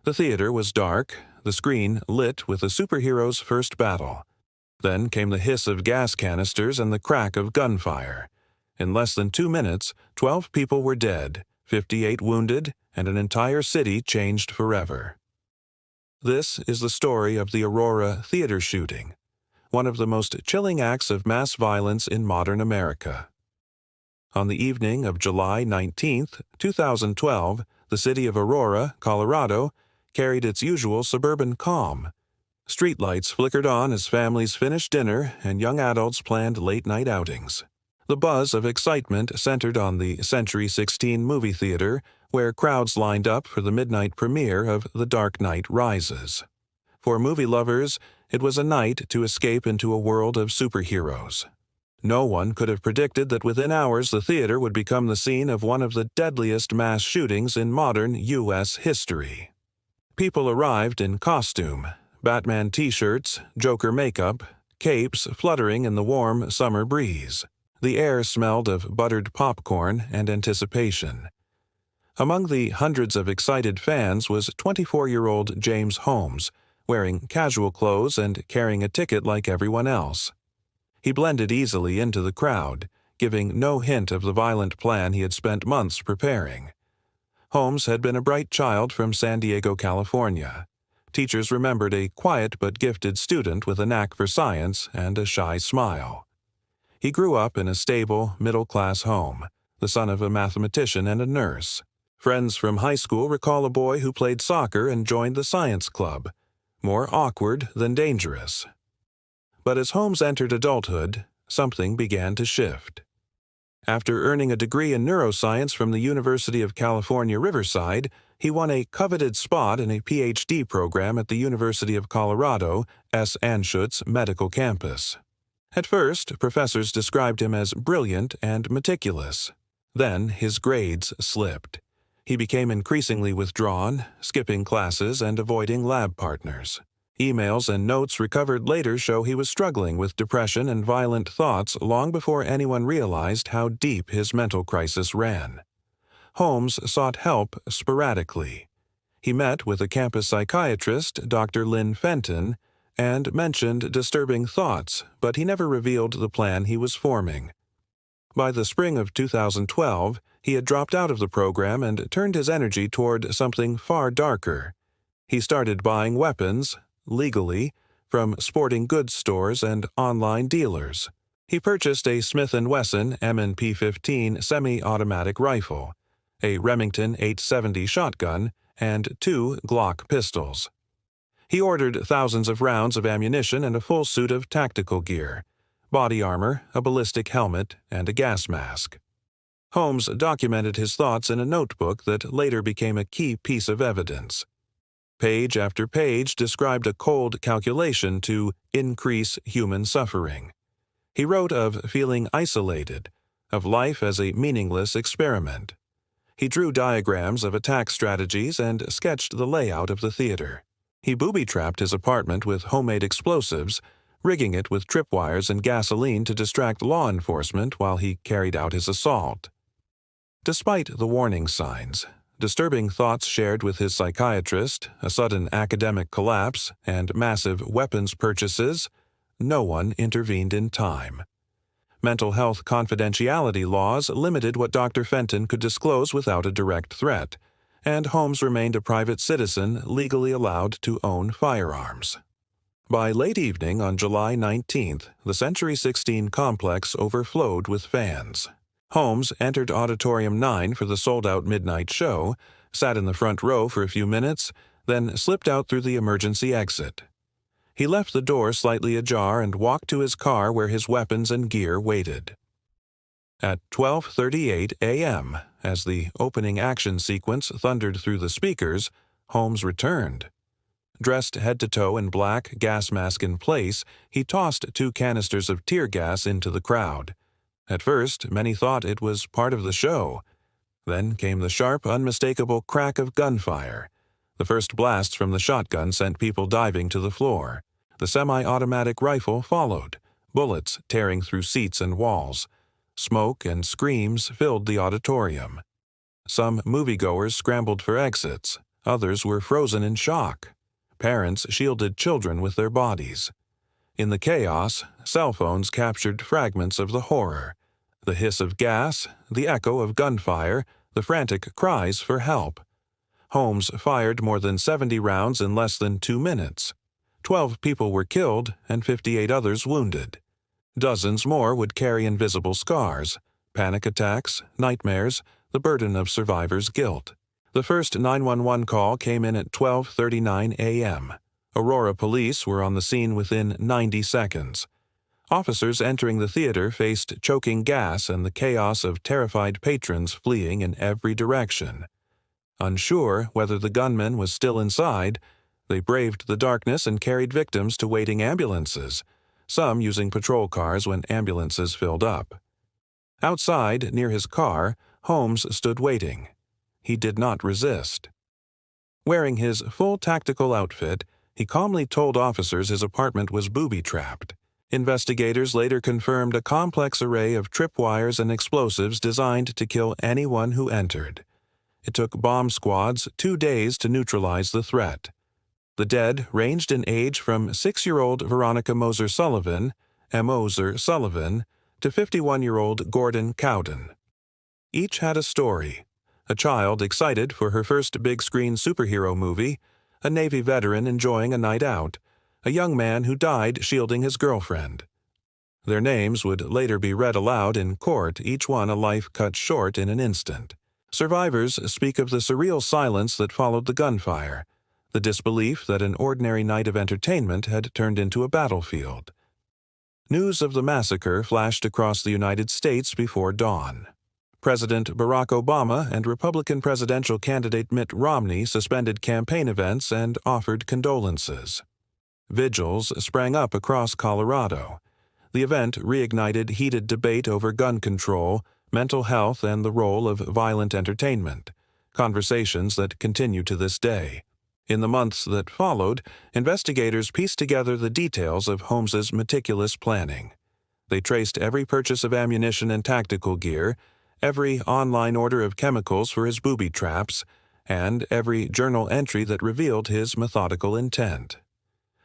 The theater was dark, the screen lit with a superhero's first battle. Then came the hiss of gas canisters and the crack of gunfire. In less than 2 minutes, 12 people were dead, 58 wounded, and an entire city changed forever. This is the story of the Aurora theater shooting, one of the most chilling acts of mass violence in modern America. On the evening of July 19, 2012, the city of Aurora, Colorado, carried its usual suburban calm. Streetlights flickered on as families finished dinner and young adults planned late-night outings. The buzz of excitement centered on the Century 16 movie theater, where crowds lined up for the midnight premiere of The Dark Knight Rises. For movie lovers, it was a night to escape into a world of superheroes. No one could have predicted that within hours the theater would become the scene of one of the deadliest mass shootings in modern U.S. history. People arrived in costume, Batman t-shirts, Joker makeup, capes fluttering in the warm summer breeze. The air smelled of buttered popcorn and anticipation. Among the hundreds of excited fans was 24-year-old James Holmes, wearing casual clothes and carrying a ticket like everyone else. He blended easily into the crowd, giving no hint of the violent plan he had spent months preparing. Holmes had been a bright child from San Diego, California. Teachers remembered a quiet but gifted student with a knack for science and a shy smile. He grew up in a stable, middle-class home, the son of a mathematician and a nurse. Friends from high school recall a boy who played soccer and joined the science club, more awkward than dangerous. But as Holmes entered adulthood, something began to shift. After earning a degree in neuroscience from the University of California, Riverside, he won a coveted spot in a PhD program at the University of Colorado, S. Anschutz Medical Campus. At first, professors described him as brilliant and meticulous. Then his grades slipped. He became increasingly withdrawn, skipping classes and avoiding lab partners. Emails and notes recovered later show he was struggling with depression and violent thoughts long before anyone realized how deep his mental crisis ran. Holmes sought help sporadically. He met with a campus psychiatrist, Dr. Lynn Fenton, and mentioned disturbing thoughts, but he never revealed the plan he was forming. By the spring of 2012, he had dropped out of the program and turned his energy toward something far darker. He started buying weapons, legally, from sporting goods stores and online dealers. He purchased a Smith & Wesson M&P 15 semi-automatic rifle, a Remington 870 shotgun, and 2 Glock pistols. He ordered thousands of rounds of ammunition and a full suit of tactical gear, body armor, a ballistic helmet, and a gas mask. Holmes documented his thoughts in a notebook that later became a key piece of evidence. Page after page described a cold calculation to increase human suffering. He wrote of feeling isolated, of life as a meaningless experiment. He drew diagrams of attack strategies and sketched the layout of the theater. He booby-trapped his apartment with homemade explosives, rigging it with tripwires and gasoline to distract law enforcement while he carried out his assault. Despite the warning signs, disturbing thoughts shared with his psychiatrist, a sudden academic collapse, and massive weapons purchases, no one intervened in time. Mental health confidentiality laws limited what Dr. Fenton could disclose without a direct threat, and Holmes remained a private citizen legally allowed to own firearms. By late evening on July 19th, the Century 16 complex overflowed with fans. Holmes entered Auditorium 9 for the sold-out midnight show, sat in the front row for a few minutes, then slipped out through the emergency exit. He left the door slightly ajar and walked to his car where his weapons and gear waited. At 12:38 a.m., as the opening action sequence thundered through the speakers, Holmes returned. Dressed head to toe in black, gas mask in place, he tossed 2 canisters of tear gas into the crowd. At first, many thought it was part of the show. Then came the sharp, unmistakable crack of gunfire. The first blasts from the shotgun sent people diving to the floor. The semi-automatic rifle followed, bullets tearing through seats and walls. Smoke and screams filled the auditorium. Some moviegoers scrambled for exits. Others were frozen in shock. Parents shielded children with their bodies. In the chaos, cell phones captured fragments of the horror: the hiss of gas, the echo of gunfire, the frantic cries for help. Holmes fired more than 70 rounds in less than 2 minutes. 12 people were killed and 58 others wounded. Dozens more would carry invisible scars: panic attacks, nightmares, the burden of survivors' guilt. The first 911 call came in at 12:39 a.m. Aurora police were on the scene within 90 seconds. Officers entering the theater faced choking gas and the chaos of terrified patrons fleeing in every direction. Unsure whether the gunman was still inside, they braved the darkness and carried victims to waiting ambulances, some using patrol cars when ambulances filled up. Outside, near his car, Holmes stood waiting. He did not resist. Wearing his full tactical outfit, he calmly told officers his apartment was booby-trapped. Investigators later confirmed a complex array of tripwires and explosives designed to kill anyone who entered. It took bomb squads 2 days to neutralize the threat. The dead ranged in age from 6-year-old Veronica Moser Sullivan, Moser Sullivan, to 51-year-old Gordon Cowden. Each had a story: a child excited for her first big-screen superhero movie, a Navy veteran enjoying a night out, a young man who died shielding his girlfriend. Their names would later be read aloud in court, each one a life cut short in an instant. Survivors speak of the surreal silence that followed the gunfire, the disbelief that an ordinary night of entertainment had turned into a battlefield. News of the massacre flashed across the United States before dawn. President Barack Obama and Republican presidential candidate Mitt Romney suspended campaign events and offered condolences. Vigils sprang up across Colorado. The event reignited heated debate over gun control, mental health, and the role of violent entertainment, conversations that continue to this day. In the months that followed, investigators pieced together the details of Holmes's meticulous planning. They traced every purchase of ammunition and tactical gear, every online order of chemicals for his booby traps, and every journal entry that revealed his methodical intent.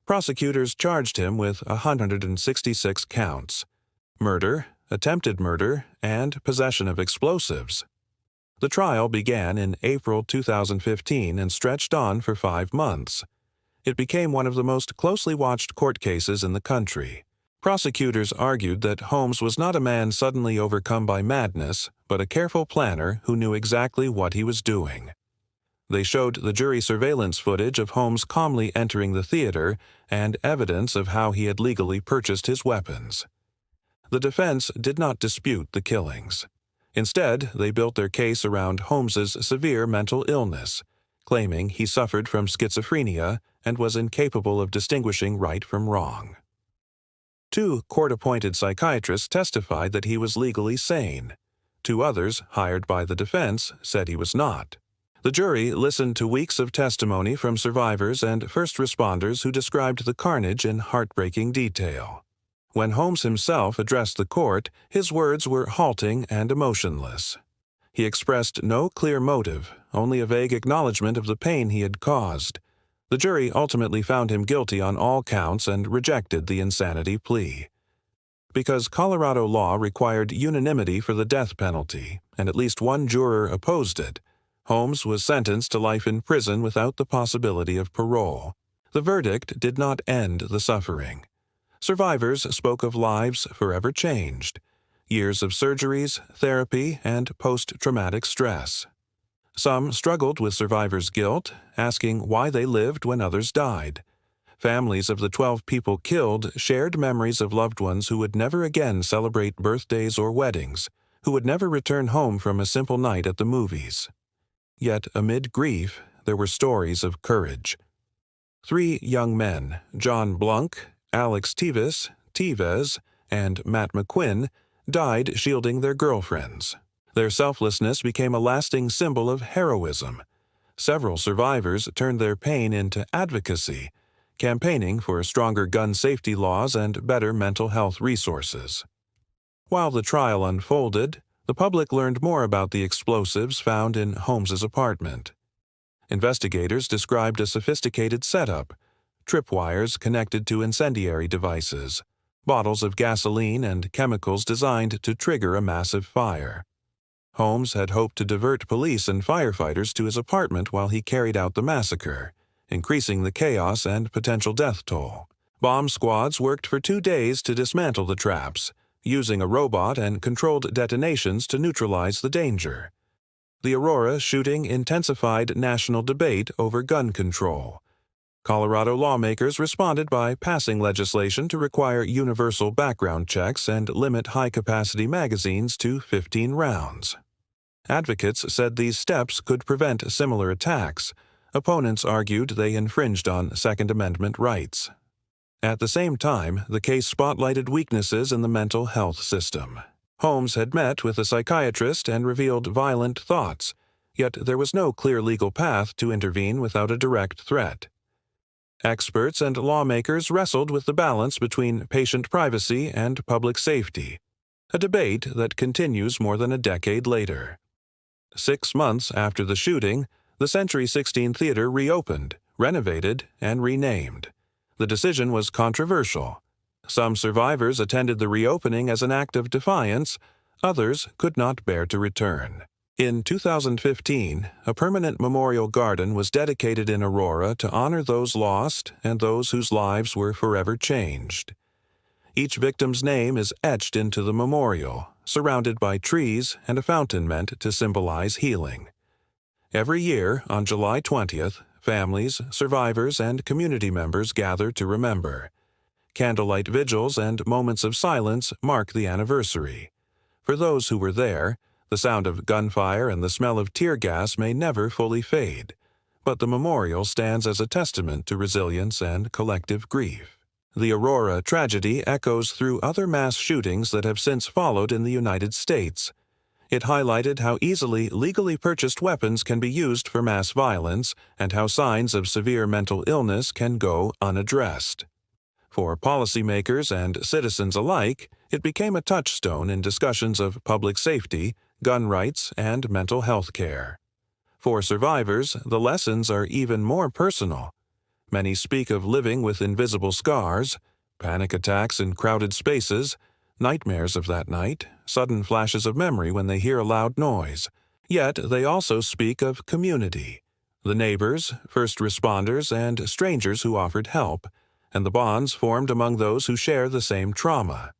Prosecutors charged him with 166 counts: murder, attempted murder, and possession of explosives. The trial began in April 2015 and stretched on for 5 months. It became one of the most closely watched court cases in the country. Prosecutors argued that Holmes was not a man suddenly overcome by madness, but a careful planner who knew exactly what he was doing. They showed the jury surveillance footage of Holmes calmly entering the theater and evidence of how he had legally purchased his weapons. The defense did not dispute the killings. Instead, they built their case around Holmes's severe mental illness, claiming he suffered from schizophrenia and was incapable of distinguishing right from wrong. 2 court-appointed psychiatrists testified that he was legally sane. 2 others, hired by the defense, said he was not. The jury listened to weeks of testimony from survivors and first responders who described the carnage in heartbreaking detail. When Holmes himself addressed the court, his words were halting and emotionless. He expressed no clear motive, only a vague acknowledgement of the pain he had caused. The jury ultimately found him guilty on all counts and rejected the insanity plea. Because Colorado law required unanimity for the death penalty, and at least 1 juror opposed it, Holmes was sentenced to life in prison without the possibility of parole. The verdict did not end the suffering. Survivors spoke of lives forever changed, years of surgeries, therapy, and post-traumatic stress. Some struggled with survivors' guilt, asking why they lived when others died. Families of the 12 people killed shared memories of loved ones who would never again celebrate birthdays or weddings, who would never return home from a simple night at the movies. Yet amid grief, there were stories of courage. 3 young men, John Blunk, Alex Tevez, and Matt McQuinn, died shielding their girlfriends. Their selflessness became a lasting symbol of heroism. Several survivors turned their pain into advocacy, campaigning for stronger gun safety laws and better mental health resources. While the trial unfolded, the public learned more about the explosives found in Holmes's apartment. Investigators described a sophisticated setup: tripwires connected to incendiary devices, bottles of gasoline and chemicals designed to trigger a massive fire. Holmes had hoped to divert police and firefighters to his apartment while he carried out the massacre, increasing the chaos and potential death toll. Bomb squads worked for 2 days to dismantle the traps, using a robot and controlled detonations to neutralize the danger. The Aurora shooting intensified national debate over gun control. Colorado lawmakers responded by passing legislation to require universal background checks and limit high-capacity magazines to 15 rounds. Advocates said these steps could prevent similar attacks. Opponents argued they infringed on Second Amendment rights. At the same time, the case spotlighted weaknesses in the mental health system. Holmes had met with a psychiatrist and revealed violent thoughts, yet there was no clear legal path to intervene without a direct threat. Experts and lawmakers wrestled with the balance between patient privacy and public safety, a debate that continues more than a decade later. 6 months after the shooting, the Century 16 Theater reopened, renovated, and renamed. The decision was controversial. Some survivors attended the reopening as an act of defiance, others could not bear to return. In 2015, a permanent memorial garden was dedicated in Aurora to honor those lost and those whose lives were forever changed. Each victim's name is etched into the memorial, surrounded by trees and a fountain meant to symbolize healing. Every year, on July 20th, families, survivors, and community members gather to remember. Candlelight vigils and moments of silence mark the anniversary. For those who were there, the sound of gunfire and the smell of tear gas may never fully fade, but the memorial stands as a testament to resilience and collective grief. The Aurora tragedy echoes through other mass shootings that have since followed in the United States. It highlighted how easily legally purchased weapons can be used for mass violence and how signs of severe mental illness can go unaddressed. For policymakers and citizens alike, it became a touchstone in discussions of public safety, gun rights, and mental health care. For survivors, the lessons are even more personal. Many speak of living with invisible scars, panic attacks in crowded spaces, nightmares of that night, sudden flashes of memory when they hear a loud noise. Yet they also speak of community, the neighbors, first responders, and strangers who offered help, and the bonds formed among those who share the same trauma.